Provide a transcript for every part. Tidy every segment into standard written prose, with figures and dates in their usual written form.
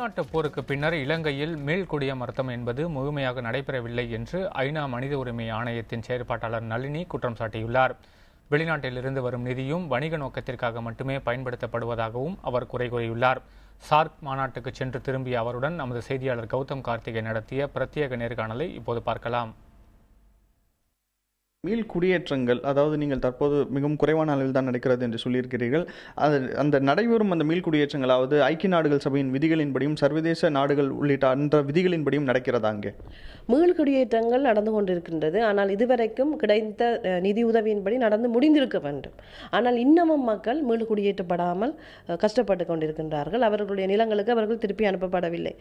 உள்நாட்டு போருக்கு பின்னர் இலங்கையில் மீள்குடியமர்த்தம் என்பது முழுமையாக நடைபெறவில்லை என்று ஐநா மனித உரிமை ஆணையத்தின் செயற்பாட்டாளர் நளினி குற்றம் சாட்டியுள்ளார். வெளிநாட்டிலிருந்து வரும் நிதியும் வணிக நோக்கத்திற்காக மட்டுமே பயன்படுத்தப்படுவதாகவும் அவர் குறை கூறியுள்ளார். சார்க் மாநாட்டுக்கு சென்று திரும்பிய அவருடன் நமது செய்தியாளர் கௌதம் கார்த்திகை நடத்திய பிரத்யேக நேர்காணலை இப்போது பார்க்கலாம். மீள் குடியேற்றங்கள், அதாவது நீங்கள் தற்போது மிகவும் குறைவான அளவில் தான் நடக்கிறது என்று சொல்லியிருக்கிறீர்கள். அந்த நடைபெறும் அந்த மீள் குடியேற்றங்களாவது ஐக்கிய நாடுகள் சபையின் விதிகளின்படியும் சர்வதேச நாடுகள் உள்ளிட்ட அந்த விதிகளின்படியும் நடக்கிறதா? அங்கே மீள் குடியேற்றங்கள் நடந்து கொண்டிருக்கின்றது. ஆனால் இதுவரைக்கும் கிடைத்த நிதி உதவியின்படி நடந்து முடிந்திருக்க வேண்டும். ஆனால் இன்னமும் மக்கள் மீள் குடியேற்றப்படாமல் கஷ்டப்பட்டு கொண்டிருக்கின்றார்கள். அவர்களுடைய நிலங்களுக்கு அவர்கள் திருப்பி அனுப்பப்படவில்லை.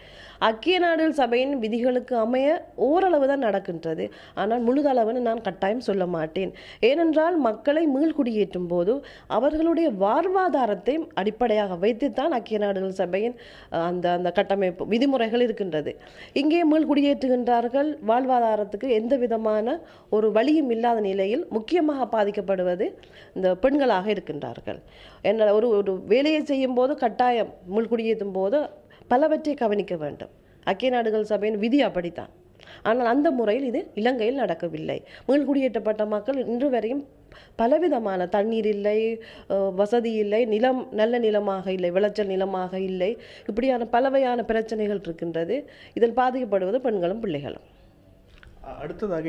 ஐக்கிய நாடுகள் சபையின் விதிகளுக்கு அமைய ஓரளவு தான் நடக்கின்றது. ஆனால் முழுதளவுன்னு நான் கட்டாயம் சொல்ல மாட்டேன். ஏனென்றால் மக்களை மீள் குடியேற்றும் போது அவர்களுடைய வாழ்வாதாரத்தை அடிப்படையாக வைத்துத்தான் ஐக்கிய நாடுகள் சபையின் அந்த கட்டமைப்பு விதிமுறைகள் இருக்கின்றது. இங்கே மீள் குடியேற்றுகின்றார்கள். வாழ்வாதாரத்துக்கு எந்த விதமான ஒரு வழியும் இல்லாத நிலையில் முக்கியமாக பாதிக்கப்படுவது இந்த பெண்களாக இருக்கின்றார்கள். என்ன ஒரு வேலையை செய்யும் போது கட்டாயம் மீள் குடியேற்றும் போது பலவற்றை கவனிக்க வேண்டும். ஐக்கிய நாடுகள் சபையின் விதி அப்படித்தான். ஆனால் அந்த முறையில் இது இலங்கையில் நடக்கவில்லை. மீள் குடியேற்றப்பட்ட மக்கள் இன்று வரையும் பலவிதமான தண்ணீர் இல்லை, வசதி இல்லை, நிலம் நல்ல நிலமாக இல்லை, விளைச்சல் நிலமாக இல்லை, இப்படியான பலவையான பிரச்சனைகள் இருக்கின்றது. இதில் பாதிக்கப்படுவது பெண்களும் பிள்ளைகளும். அடுத்ததாக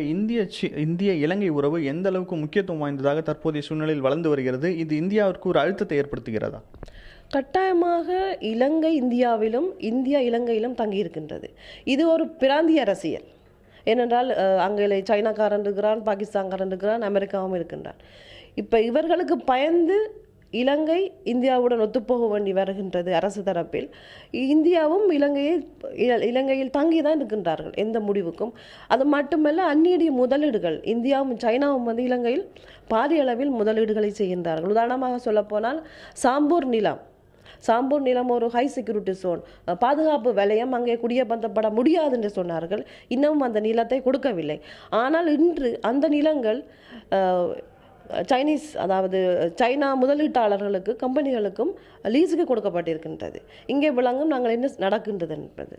இந்திய இலங்கை உறவு எந்த அளவுக்கு முக்கியத்துவம் வாய்ந்ததாக தற்போதைய சூழ்நிலையில் வளர்ந்து வருகிறது? இது இந்தியாவிற்கு ஒரு அழுத்தத்தை ஏற்படுத்துகிறதா? கட்டாயமாக இலங்கை இந்தியாவிலும் இந்தியா இலங்கையிலும் தங்கியிருக்கின்றது. இது ஒரு பிராந்திய அரசியல். ஏனென்றால் அங்கே சைனாக்காரன் இருக்கிறான், பாகிஸ்தான்காரன் இருக்கிறான், அமெரிக்காவும் இருக்கின்றான். இப்போ இவர்களுக்கு பயந்து இலங்கை இந்தியாவுடன் ஒத்துப்போக வேண்டி வருகின்றது அரசு தரப்பில். இந்தியாவும் இலங்கையில் தங்கிதான் இருக்கின்றார்கள் எந்த முடிவுக்கும். அது மட்டுமல்ல, அந்நிய முதலீடுகள் இந்தியாவும் சைனாவும் இலங்கையில் பாரிய அளவில் முதலீடுகளை செய்கின்றார்கள். உதாரணமாக சொல்லப்போனால் சாம்பூர் நிலம் ஒரு ஹை செக்யூரிட்டி ஜோன், பாதுகாப்பு வலயம், அங்கே குடியமர்த்தப்பட முடியாது என்று சொன்னார்கள். இன்னமும் அந்த நிலத்தை கொடுக்கவில்லை. ஆனால் இன்று அந்த நிலங்கள் அதாவது சைனா முதலீட்டாளர்களுக்கு கம்பெனிகளுக்கும் லீஸுக்கு கொடுக்கப்பட்டிருக்கின்றது. இங்கே விளங்கும் நாங்கள் என்ன நடக்கின்றது என்பது.